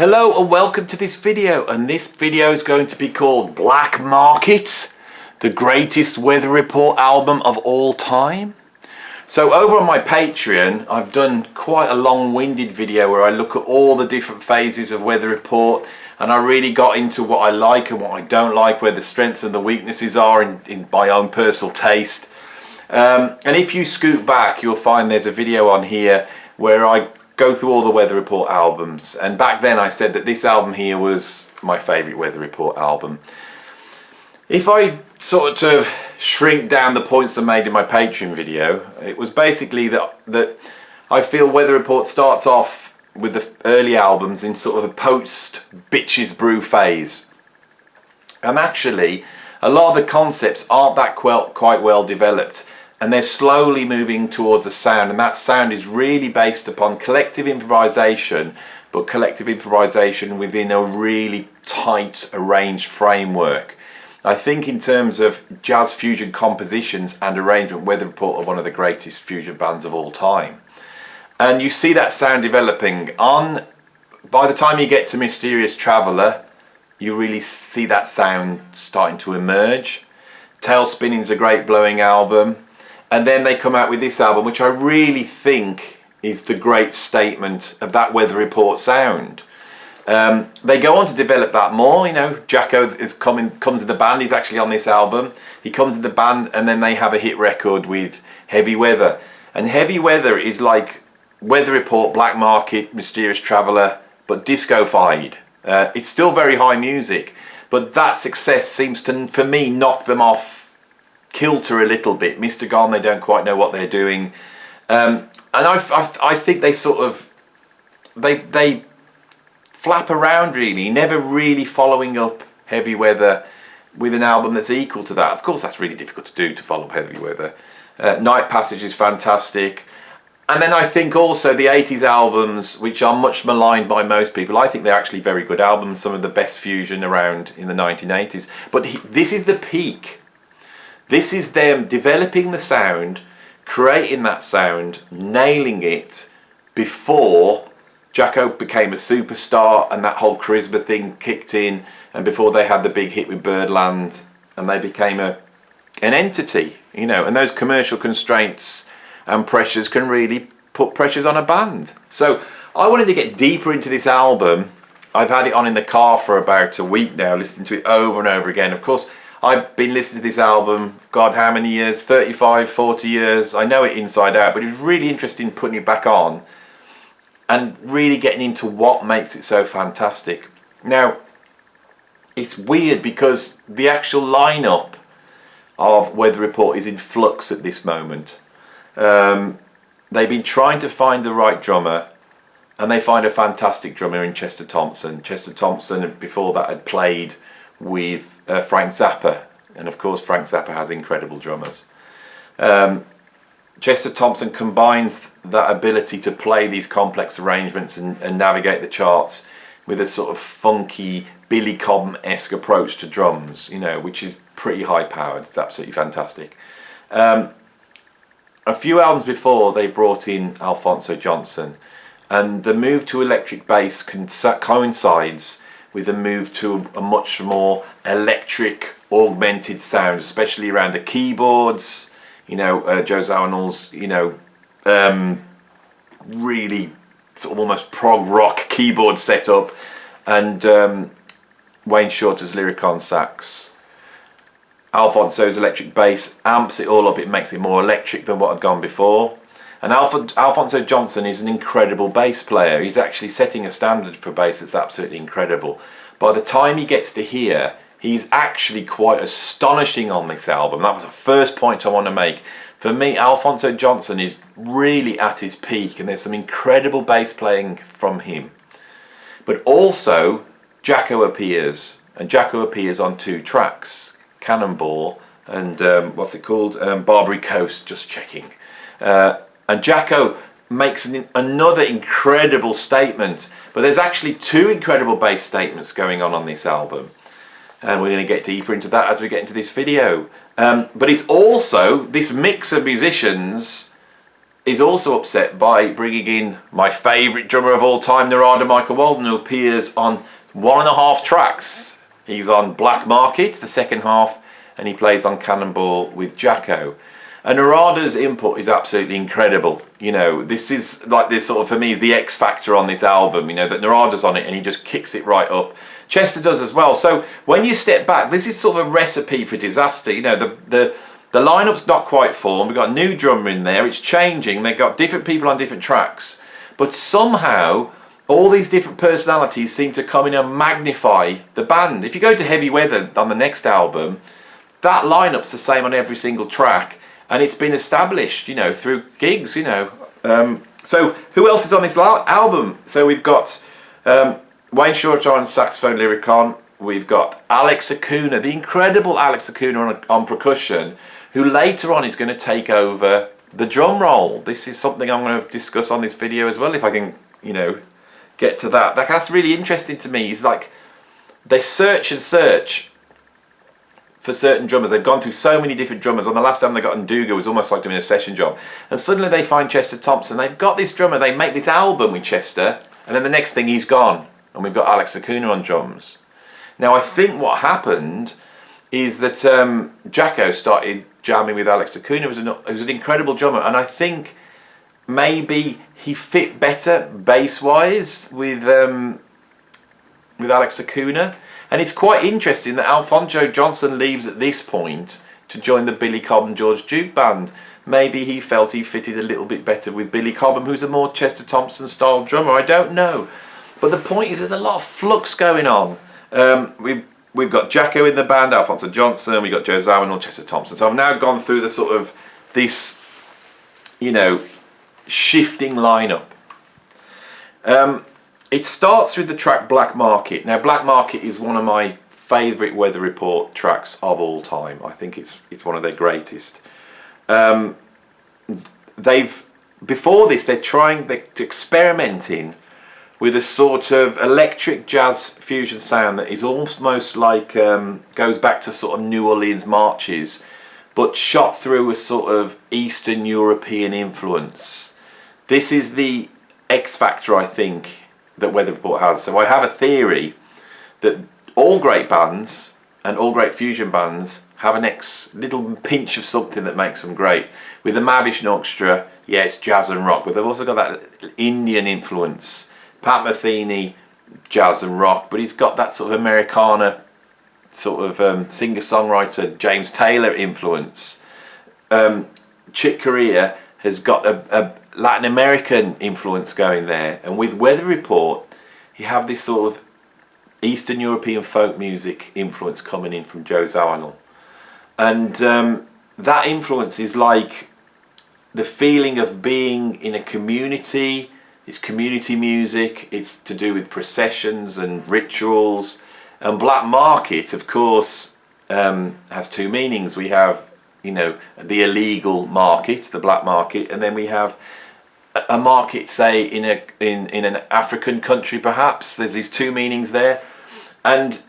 Hello and welcome to this video, and this video is going to be called Black Market, the greatest weather report album of all time. So over on my Patreon I've done quite a long-winded video where I look at all the different phases of weather report, and I really got into what I like and what I don't like, where the strengths and the weaknesses are in my own personal taste. And if you scoot back, you'll find there's a video on here where I go through all the weather report albums, and back then I said that this album here was my favourite weather report album. If I sort of shrink down the points I made in my Patreon video, it was basically that I feel weather report starts off with the early albums in sort of a post bitches brew phase, and actually a lot of the concepts aren't that quite well developed, and they're slowly moving towards a sound, and that sound is really based upon collective improvisation, but collective improvisation within a really tight arranged framework. I think in terms of jazz fusion compositions and arrangement, Weather Report are one of the greatest fusion bands of all time. And you see that sound developing on, by the time you get to Mysterious Traveller, you really see that sound starting to emerge. Tailspinning's a great blowing album. And then they come out with this album, which I really think is the great statement of that weather report sound. They go on to develop that more. You know, Jaco comes in the band. He's actually on this album. He comes in the band, and then they have a hit record with Heavy Weather. And Heavy Weather is like Weather Report, Black Market, Mysterious Traveller, but disco-fied. It's still very high music, but that success seems to, for me, knock them off kilter a little bit. Mr. Gone, they don't quite know what they're doing, and I think they sort of they flap around really, never really following up Heavy Weather with an album that's equal to that. Of course, that's really difficult to do, to follow up Heavy Weather. Night Passage is fantastic, and then I think also the 80s albums, which are much maligned by most people, I think they're actually very good albums, some of the best fusion around in the 1980s. But this is the peak. This is them developing the sound, creating that sound, nailing it before Jaco became a superstar and that whole charisma thing kicked in, and before they had the big hit with Birdland and they became an entity, you know, and those commercial constraints and pressures can really put pressures on a band. So I wanted to get deeper into this album. I've had it on in the car for about a week now, listening to it over and over again. Of course, I've been listening to this album, God, how many years? 35, 40 years. I know it inside out, but it was really interesting putting it back on and really getting into what makes it so fantastic. Now, it's weird because the actual lineup of Weather Report is in flux at this moment. They've been trying to find the right drummer, and they find a fantastic drummer in Chester Thompson. Chester Thompson, before that, had played with Frank Zappa, and of course Frank Zappa has incredible drummers. Chester Thompson combines that ability to play these complex arrangements and navigate the charts with a sort of funky Billy Cobham-esque approach to drums, you know, which is pretty high powered. It's absolutely fantastic. A few albums before, they brought in Alphonso Johnson, and the move to electric bass coincides with a move to a much more electric, augmented sound, especially around the keyboards. You know, Joe Zawinul's, you know, really sort of almost prog rock keyboard setup, and Wayne Shorter's Lyricon sax. Alphonso's electric bass amps it all up. It makes it more electric than what had gone before. And Alphonso Johnson is an incredible bass player. He's actually setting a standard for bass that's absolutely incredible. By the time he gets to here, he's actually quite astonishing on this album. That was the first point I want to make. For me, Alphonso Johnson is really at his peak, and there's some incredible bass playing from him. But also, Jaco appears, and Jaco appears on 2 tracks, Cannonball and what's it called? Barbary Coast, just checking. And Jaco makes another incredible statement, but there's actually 2 incredible bass statements going on this album, and we're going to get deeper into that as we get into this video. But it's also this mix of musicians is also upset by bringing in my favourite drummer of all time, Narada Michael Walden, who appears on 1.5 tracks. He's on Black Market, the second half, and he plays on Cannonball with Jaco. And Narada's input is absolutely incredible. You know, this is like this sort of, for me, the X factor on this album, you know, that Narada's on it and he just kicks it right up. Chester does as well. So when you step back, this is sort of a recipe for disaster. You know, the lineup's not quite formed. We've got a new drummer in there. It's changing. They've got different people on different tracks. But somehow, all these different personalities seem to come in and magnify the band. If you go to Heavy Weather on the next album, that lineup's the same on every single track. And it's been established, you know, through gigs, you know. So who else is on this album? So we've got Wayne Short on saxophone, lyric on. We've got Alex Acuna, the incredible Alex Acuna on percussion, who later on is going to take over the drum roll. This is something I'm going to discuss on this video as well, if I can, you know, get to that. That's really interesting to me. It's like they search and search for certain drummers. They've gone through so many different drummers. On the last time they got Nduga, it was almost like doing a session job. And suddenly they find Chester Thompson. They've got this drummer. They make this album with Chester, and then the next thing he's gone, and we've got Alex Acuna on drums. Now I think what happened is that Jaco started jamming with Alex Acuna, who's an incredible drummer, and I think maybe he fit better bass-wise with Alex Acuna. And it's quite interesting that Alfonso Johnson leaves at this point to join the Billy Cobham George Duke band. Maybe he felt he fitted a little bit better with Billy Cobham, who's a more Chester Thompson style drummer. I don't know. But the point is, there's a lot of flux going on. We've got Jaco in the band, Alfonso Johnson, we've got Joe Zawinul, Chester Thompson. So I've now gone through the sort of this, you know, shifting lineup. It starts with the track Black Market. Now, Black Market is one of my favourite Weather Report tracks of all time. I think it's one of their greatest. Before this, they're experimenting with a sort of electric jazz fusion sound that is almost like, goes back to sort of New Orleans marches, but shot through a sort of Eastern European influence. This is the X factor, I think, that Weather Report has. So I have a theory that all great bands and all great fusion bands have an little pinch of something that makes them great. With the Mahavishnu Orchestra, yeah, it's jazz and rock, but they've also got that Indian influence. Pat Metheny, jazz and rock, but he's got that sort of Americana, sort of singer-songwriter James Taylor influence. Chick Corea has got a Latin American influence going there, and with Weather Report you have this sort of Eastern European folk music influence coming in from Joe Zawinul, and that influence is like the feeling of being in a community. It's community music, it's to do with processions and rituals, and Black Market, of course, has two meanings. We have, you know, the illegal market, the black market, and then we have a market, say, in an African country, perhaps. There's these two meanings there, and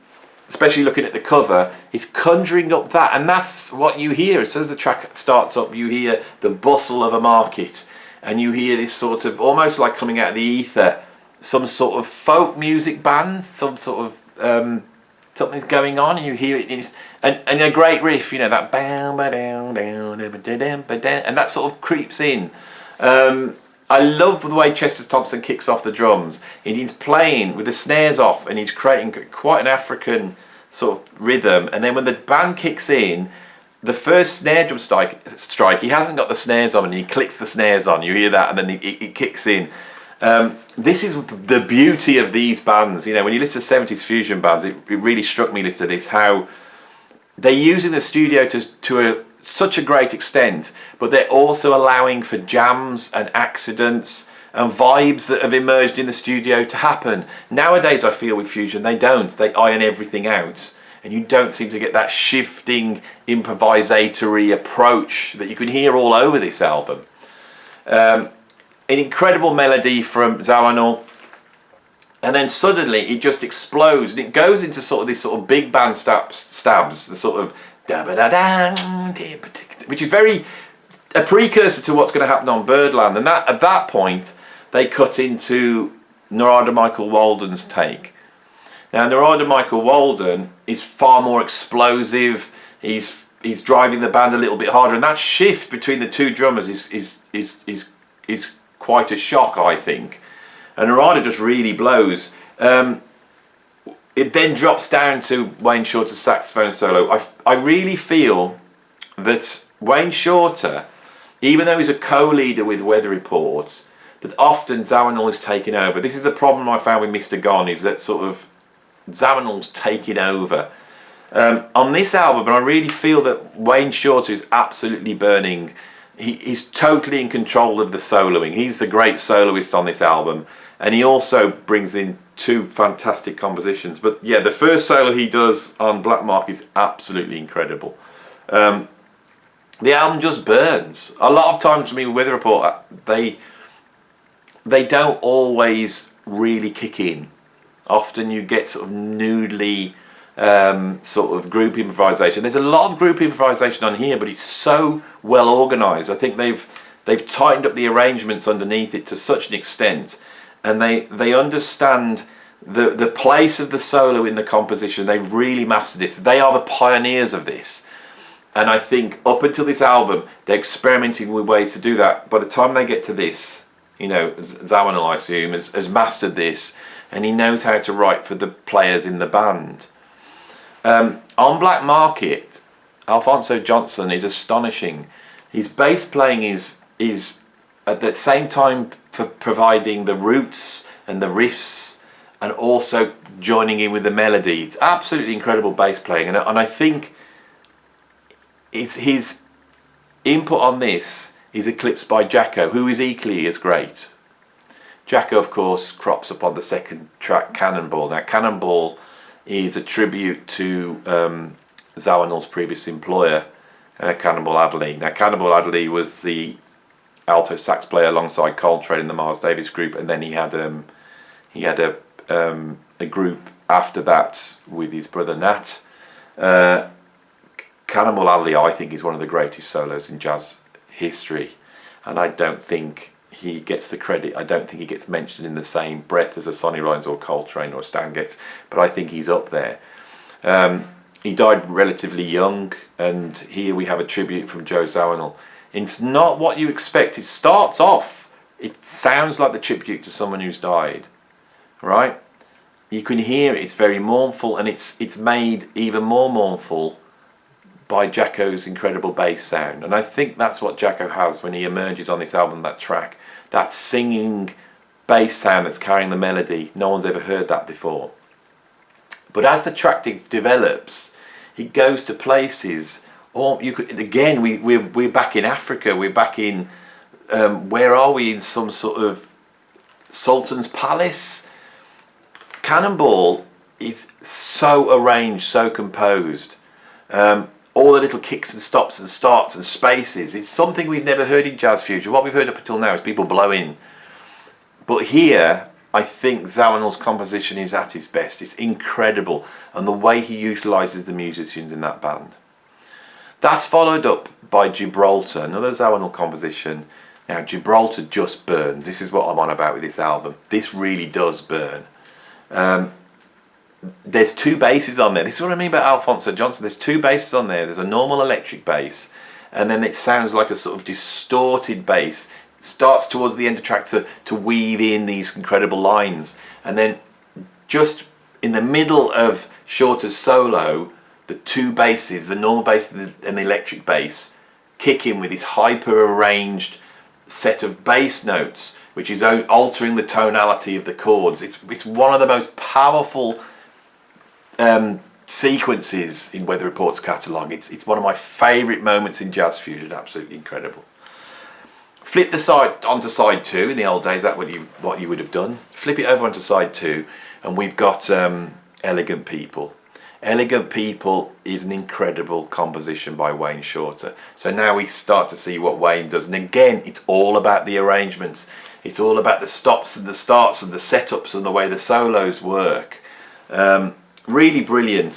especially looking at the cover, it's conjuring up that, and that's what you hear. As soon as the track starts up, you hear the bustle of a market, and you hear this sort of, almost like coming out of the ether, some sort of folk music band, some sort of something's going on, and you hear it in this, and a great riff, you know, that bam ba down down and that sort of creeps in. I love the way Chester Thompson kicks off the drums, and he's playing with the snares off, and he's creating quite an African sort of rhythm. And then when the band kicks in, the first snare drum strike, he hasn't got the snares on, and he clicks the snares on. You hear that, and then it kicks in. This is the beauty of these bands. You know, when you listen to 70s fusion bands, it really struck me listening to this, how they're using the studio to such a great extent, but they're also allowing for jams and accidents and vibes that have emerged in the studio to happen. Nowadays, I feel with fusion, they don't. They iron everything out, and you don't seem to get that shifting, improvisatory approach that you can hear all over this album. An incredible melody from Zawinul, and then suddenly it just explodes, and it goes into sort of this sort of big band stabs, the sort of which is very a precursor to what's going to happen on Birdland. And that at that point, they cut into Narada Michael Walden's take. Now, Narada Michael Walden is far more explosive. He's driving the band a little bit harder, and that shift between the two drummers is quite a shock, I think. And Narada just really blows. It then drops down to Wayne Shorter's saxophone solo. I really feel that Wayne Shorter, even though he's a co-leader with Weather Reports, that often Zawinul is taking over. This is the problem I found with Mr. Gone, is that sort of Zawinul's taking over. On this album, and I really feel that Wayne Shorter is absolutely burning. He's totally in control of the soloing. He's the great soloist on this album, and he also brings in two fantastic compositions. But yeah, the first solo he does on Black Mark is absolutely incredible. The album just burns. A lot of times for me with Weather Report, they don't always really kick in. Often you get sort of noodly sort of group improvisation. There's a lot of group improvisation on here, but it's so well organised. I think they've tightened up the arrangements underneath it to such an extent, and they understand the place of the solo in the composition. They've really mastered this. They are the pioneers of this. And I think up until this album, they're experimenting with ways to do that. By the time they get to this, you know, Zawinul, I assume, has mastered this, and he knows how to write for the players in the band. On Black Market, Alphonso Johnson is astonishing. His bass playing is at the same time providing the roots and the riffs, and also joining in with the melody. It's absolutely incredible bass playing, and I think his input on this is eclipsed by Jaco, who is equally as great. Jaco, of course, crops up on the second track, Cannonball. Now, Cannonball is a tribute to Zawinul's previous employer, Cannonball Adderley. Now, Cannonball Adderley was the alto sax player alongside Coltrane in the Miles Davis group, and then he had a group after that with his brother Nat. Cannonball Adderley, I think, is one of the greatest solos in jazz history, and I don't think he gets the credit. I don't think he gets mentioned in the same breath as a Sonny Rollins or Coltrane or Stan Getz, but I think he's up there. He died relatively young, and here we have a tribute from Joe Zawinul. It's not what you expect. It starts off, it sounds like the tribute to someone who's died, right? You can hear it, it's very mournful, and it's made even more mournful by Jaco's incredible bass sound. And I think that's what Jaco has when he emerges on this album, that track. That singing bass sound that's carrying the melody. No one's ever heard that before. But as the track develops, it goes to places. Or you could, again, we're back in Africa. We're back in, where are we? In some sort of Sultan's palace. Cannonball is so arranged, so composed. All the little kicks and stops and starts and spaces. It's something we've never heard in jazz fusion. What we've heard up until now is people blowing. But here, I think Zawinul's composition is at its best. It's incredible. And the way he utilises the musicians in that band. That's followed up by Gibraltar, another Zawinul composition. Now, Gibraltar just burns. This is what I'm on about with this album. This really does burn. There's two basses on there. This is what I mean about Alphonso Johnson. There's two basses on there. There's a normal electric bass, and then it sounds like a sort of distorted bass. It starts towards the end of the track to weave in these incredible lines, and then just in the middle of Shorter's solo, the two basses, the normal bass and the electric bass, kick in with this hyper-arranged set of bass notes, which is altering the tonality of the chords. It's one of the most powerful sequences in Weather Report's catalogue. It's one of my favourite moments in jazz fusion. Absolutely incredible. Flip the side onto side two. In the old days, that's what you would have done. Flip it over onto side two, and we've got Elegant People. Elegant People is an incredible composition by Wayne Shorter. So now we start to see what Wayne does, and again, it's all about the arrangements. It's all about the stops and the starts and the setups and the way the solos work. Really brilliant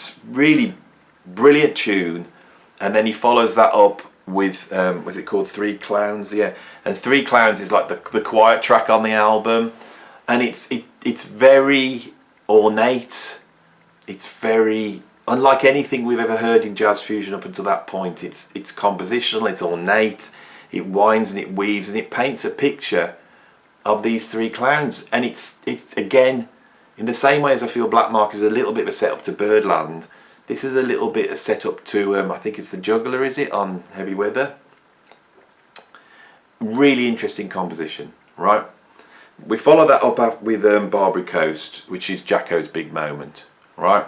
tune, and then he follows that up with was it called Three Clowns? Yeah, and Three Clowns is like the quiet track on the album, and it's very ornate. It's very unlike anything we've ever heard in jazz fusion up until that point. It's compositional, it's ornate, it winds and it weaves and it paints a picture of these three clowns. And it's again, in the same way as I feel Black Mark is a little bit of a setup to Birdland, this is a little bit of setup to I think it's the Juggler, is it, on Heavy Weather? Really interesting composition, right? We follow that up with Barbary Coast, which is Jaco's big moment, right?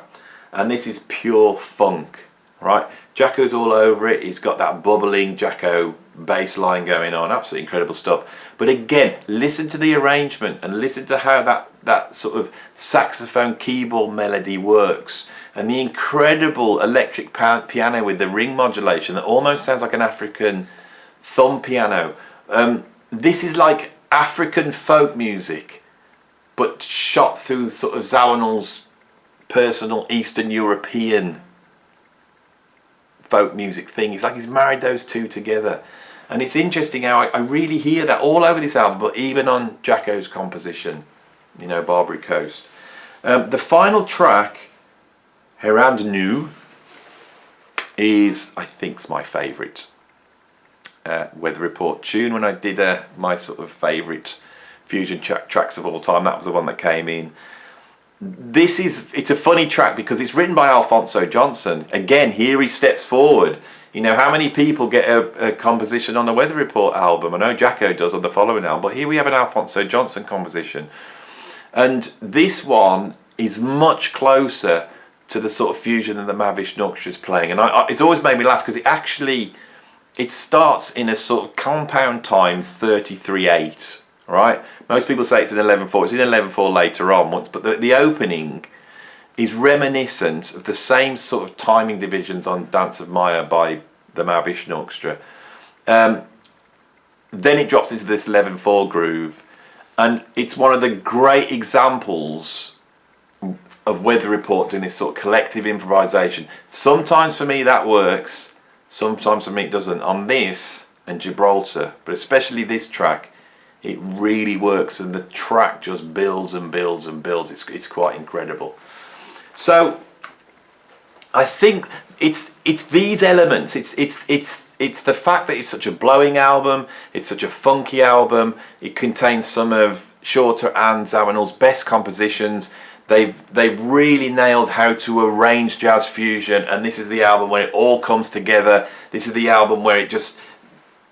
And this is pure funk, right? Jaco's all over it. He's got that bubbling Jaco bass line going on. Absolutely incredible stuff. But again, listen to the arrangement and listen to how that sort of saxophone keyboard melody works, and the incredible electric piano with the ring modulation that almost sounds like an African thumb piano. This is like African folk music, but shot through sort of Zawinul's personal Eastern European folk music thing. It's like he's married those two together, and it's interesting how I really hear that all over this album, but even on Jaco's composition, you know, Barbary Coast. The final track, Herand Nu, is, I think, my favourite Weather Report tune. When I did my sort of favourite fusion tracks of all time, that was the one that came in. It's a funny track because it's written by Alphonso Johnson. Again, here he steps forward. You know, how many people get a composition on the Weather Report album? I know Jaco does on the following album, but here we have an Alphonso Johnson composition. And this one is much closer to the sort of fusion that the Mavish Nuksha is playing. And it's always made me laugh because it starts in a sort of compound time 33/8. Right? Most people say it's in 11/4. It's in 11/4 later on once, but the opening is reminiscent of the same sort of timing divisions on Dance of Maya by the Mavish Nuksha. Then it drops into this 11/4 groove, and it's one of the great examples of Weather Report doing this sort of collective improvisation. Sometimes for me that works, sometimes for me it doesn't. On this and Gibraltar, but especially this track, it really works, and the track just builds and builds and builds. It's quite incredible. So I think it's these elements. It's the fact that it's such a blowing album. It's such a funky album. It contains some of Shorter and Zawinul's best compositions. They've really nailed how to arrange jazz fusion, and this is the album where it all comes together. This is the album where it just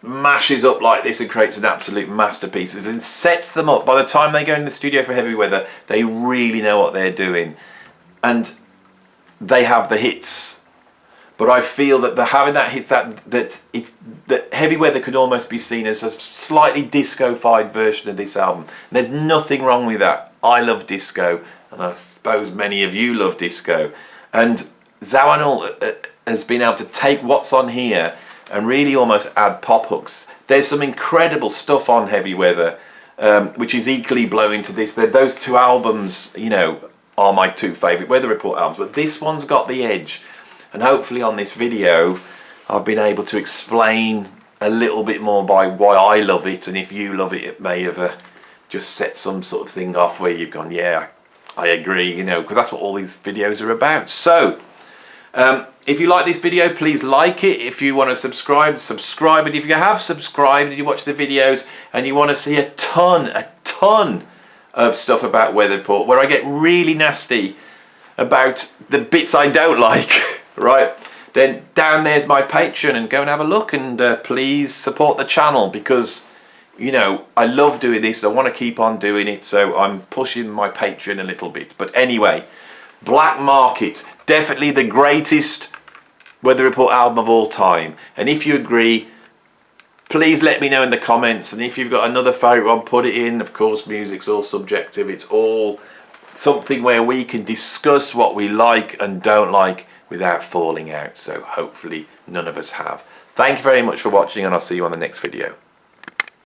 mashes up like this and creates an absolute masterpiece and sets them up. By the time they go in the studio for Heavy Weather, they really know what they're doing, and they have the hits. But I feel that having that hit, that Heavy Weather could almost be seen as a slightly disco-fied version of this album. And there's nothing wrong with that. I love disco, and I suppose many of you love disco. And Zawinul has been able to take what's on here and really almost add pop hooks. There's some incredible stuff on Heavy Weather, which is equally blowing to this. Those two albums, you know, are my two favourite Weather Report albums, but this one's got the edge. And hopefully on this video, I've been able to explain a little bit more by why I love it, and if you love it, it may have just set some sort of thing off where you've gone, yeah, I agree, you know, because that's what all these videos are about. So, if you like this video, please like it. If you want to subscribe, subscribe. And if you have subscribed and you watch the videos and you want to see a ton of stuff about Weather Report, where I get really nasty about the bits I don't like, right? Then down there's my Patreon, and go and have a look, and please support the channel, because, you know, I love doing this and I want to keep on doing it, so I'm pushing my Patreon a little bit. But anyway, Black Market, definitely the greatest Weather Report album of all time. And if you agree, please let me know in the comments. And if you've got another favourite one, put it in. Of course, music's all subjective. It's all something where we can discuss what we like and don't like without falling out. So hopefully none of us have. Thank you very much for watching, and I'll see you on the next video.